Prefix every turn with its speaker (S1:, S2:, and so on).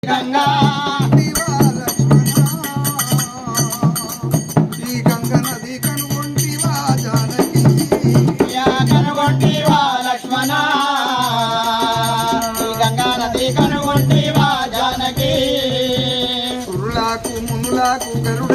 S1: గంగా
S2: ఈ గంగా నది కనుగొంటివా జానకి
S1: కనుగొంటివా లక్ష్మణ ఈ గంగా నది కనుగొంటివా జానకి
S2: సురులాకు మునులాకు గరుడ